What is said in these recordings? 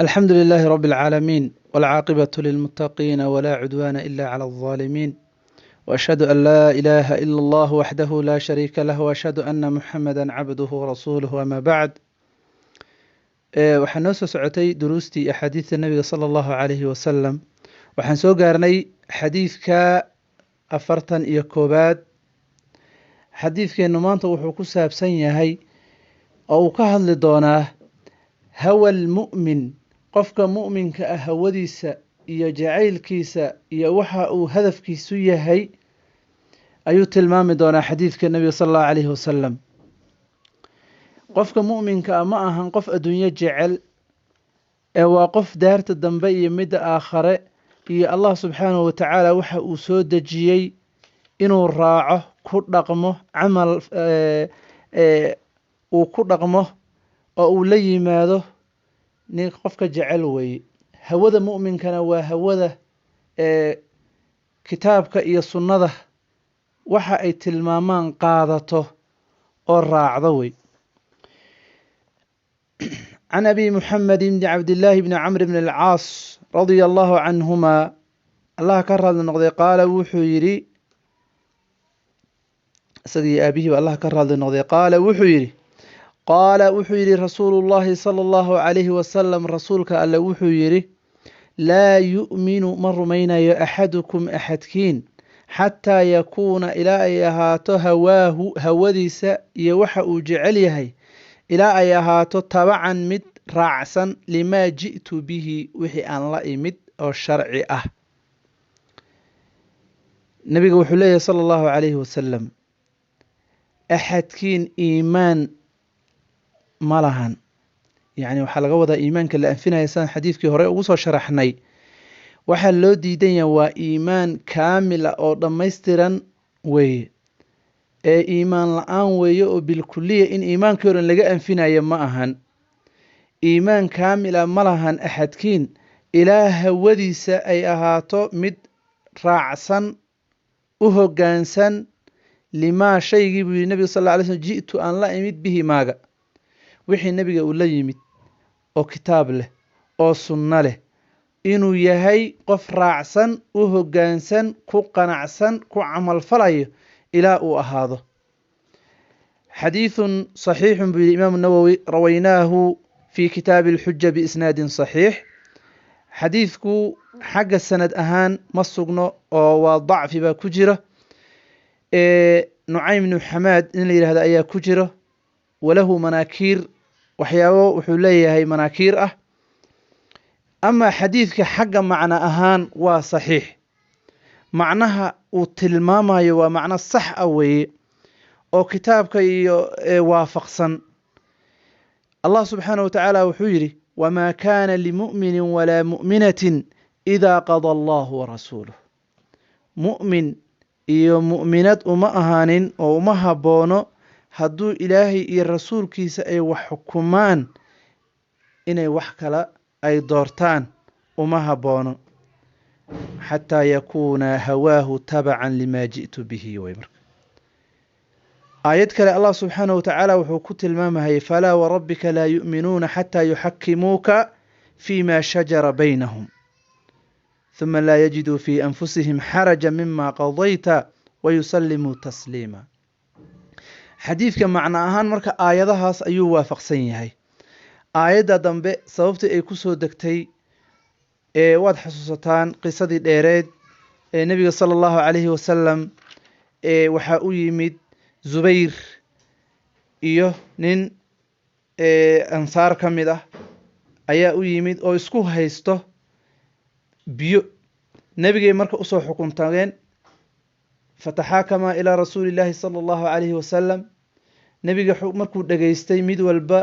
الحمد لله رب العالمين والعاقبة للمتقين ولا عدوان إلا على الظالمين وأشهد أن لا إله إلا الله وحده لا شريك له وأشهد أن محمدا عبده ورسوله وما بعد waxaan noo soo socotay duruustii iyo axaadiidta nabiga sala allahu calayhi wasalam waxaan soo gaarnay xadiidka 41 xadiidkeennu maanta wuxuu ku saabsan yahay oo uu ka hadli doonaa hawa almu'min qofka mu'minka ah hawadiisa iyo jacaylkiisa iyo waxa uu hadafkiisu yahay ayuu tilmaami doonaa xadiidka nabiga sala allahu calayhi wasalam qofka mu'minka ah ma ahan qof adduunyo jecel ee waa qof daarta dambe iyo midda aakhare iyo allah subxaanahu wa tacaala waxa uu soo dejiyey inuu raaco ku dhaqmo camal uu ku dhaqmo oo uu la yimaado nin qofka jecel weeye hawada mu'minkana waa hawada kitaabka iyo sunnada waxa ay tilmaamaan qaadato oo raacdo wey عن أبي محمد بن عبد الله بن عمرو بن العاص رضي الله عنهما الله كرر النقضي قال وحيري سيدي أبيه الله كرر النقضي قال وحيري رسول الله صلى الله عليه وسلم رسولك ألا وحيري لا يؤمن مرمين أحدكم أحدكين حتى يكون إلى أيهات هواه هوديس يوحى جعليه ilaa ay ahaato tabacan mid raacsan limaa ji'tu bihi wixii aan la imid oo sharci ah nabiga wuxuu leeyahay sala allahu calayhi wasalam axadkiin iimaan ma lahan yacni waxaa laga wadaa iimaanka la anfinaya sidaan xadiidkii hore ugu soo sharaxnay waxaa loo diidan yahay waa iimaan kaamila oo dhammaystiran weeye ee iimaan la-aan weeye oo bilkuliya in iimaankii horan laga anfinayo ma ahan iimaan kaamila ma lahan axadkiin ilaa hawadiisa ay ahaato mid raacsan u hoggaansan limaa shaygii buu yidhi nabiga sal lla alay slm ji'tu aan la imid bihi maaga wixii nabiga uu la yimid oo kitaab leh oo sunno leh inuu yahay qof raacsan u hoggaansan ku qanacsan ku camalfalayo إلى أهاضه حديث صحيح بالإمام النووي رويناه في كتاب الحجة بإسناد صحيح حديثك حق السند أهان مصقنا وضعف باكجرة نعيم بن حماد إن لي هذا أيا كجرة وله مناكير وحياوه وحليه هي مناكير أما حديثك حق معنى أهان وصحيح macnaha uu tilmaamayo waa macno sax ah weeye oo kitaabka iyo waafaqsan allah subxaanahu wa tacaala wuxuu yidhi wamaa kaana limu'minin walaa mu'minatin idaa qada allahu warasuuluh mu'min iyo mu'minad uma ahaanin oo uma habboono hadduu ilaahay iyo rasuulkiisa ay wax xukumaan inay wax kale ay doortaan uma habboono حتى يكون هواه تبعا لما جئت به ويمر آيات كلا الله سبحانه وتعالى وحكوت المامها فلا وربك لا يؤمنون حتى يحكموك فيما شجر بينهم ثم لا يجدوا في أنفسهم حرجا مما قضيت ويسلموا تسليما حديثك معنى أهان مركا آياتها أيو وافق سيهي آيات دنبه سببت أي كسو دكتي waad xasuusataan qisadii dheereed ee nabiga sala allahu calayhi wasalam waxaa u yimid zubayr iyo nin ansaar ka mid ah ayaa u yimid oo isku haysto biyo nebigay marka usoo xukuntageen fataxaakamaa ilaa rasuulillaahi sala allahu calayhi wasalam nebiga markuu dhegaystay mid walba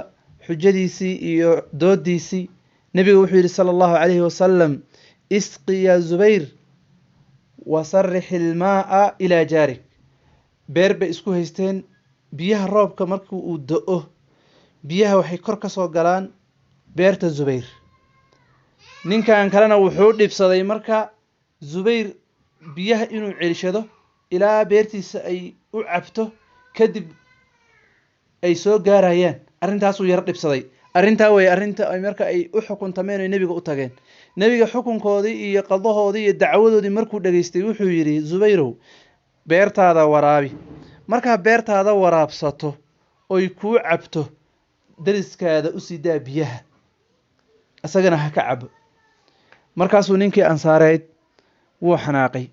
xujadiisii iyo doodiisii nebiga wuxuu yidhi sala allahu calayhi wasalam isqi yaa zubayr wasarrix ilmaa'a ilaa jaarik beer bay isku haysteen biyaha roobka markii uu do-o biyaha waxay kor ka soo galaan beerta zubayr ninkan kalena wuxuu dhibsaday marka zubayr biyaha inuu celishado ilaa beertiisa ay u cabto kadib ay soo gaarayaan arrintaasuu yaro dhibsaday arrintaa way arrinta ay marka ay u xukuntameen oo nebiga u tageen nebiga xukunkoodii iyo qadahoodii iyo dacwadoodii markuu dhageystay wuxuu yidhi zubayrow beertaada waraabi markaa beertaada waraabsato oy kuu cabto dariskaada u sii daa biyaha isagana ha ka cabo markaasuu ninkii ansaareed wuu xanaaqay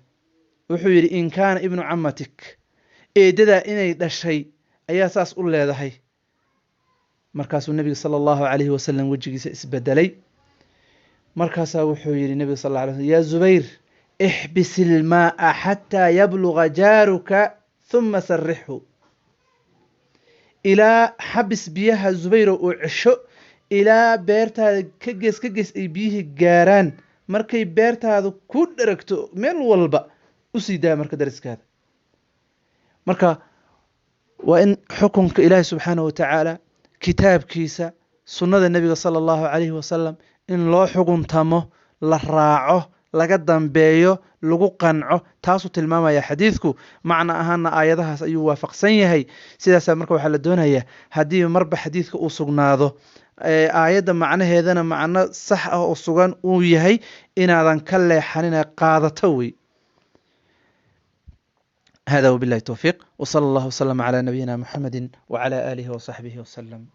wuxuu yidhi in kaana ibnu camatik eedadaa inay dhashay ayaa saas u leedahay markaasuu nebiga sala allahu calayhi wasalam wejigiisa isbedelay markaasaa wuxuu yidhi nebiga sal alla alay slm yaa zubayr ixbis ilmaa'a xataa yabluga jaaruka huma sarrixhu ilaa xabis biyaha zubayro uu cesho ilaa beertaada ka gees ay biyihii gaaraan markay beertaada ku dheragto meel walba u sii daa marka dariskaada marka waa in xukunka ilaahi subxaanahu watacaala kitaabkiisa sunnada nebiga sala allahu calayhi wasalam in loo xukuntamo la raaco laga dambeeyo lagu qanco taasuu tilmaamaya xadiidku macna ahaana aayadahaas ayuu waafaqsan yahay sidaasaa marka waxaa la doonayaa haddii marba xadiidka uu sugnaado aayadda macnaheedana macno sax ah oo sugan uu yahay inaadan ka leexanina qaadato wey هذا وبالله التوفيق وصلى الله وسلم على نبينا محمد وعلى آله وصحبه وسلم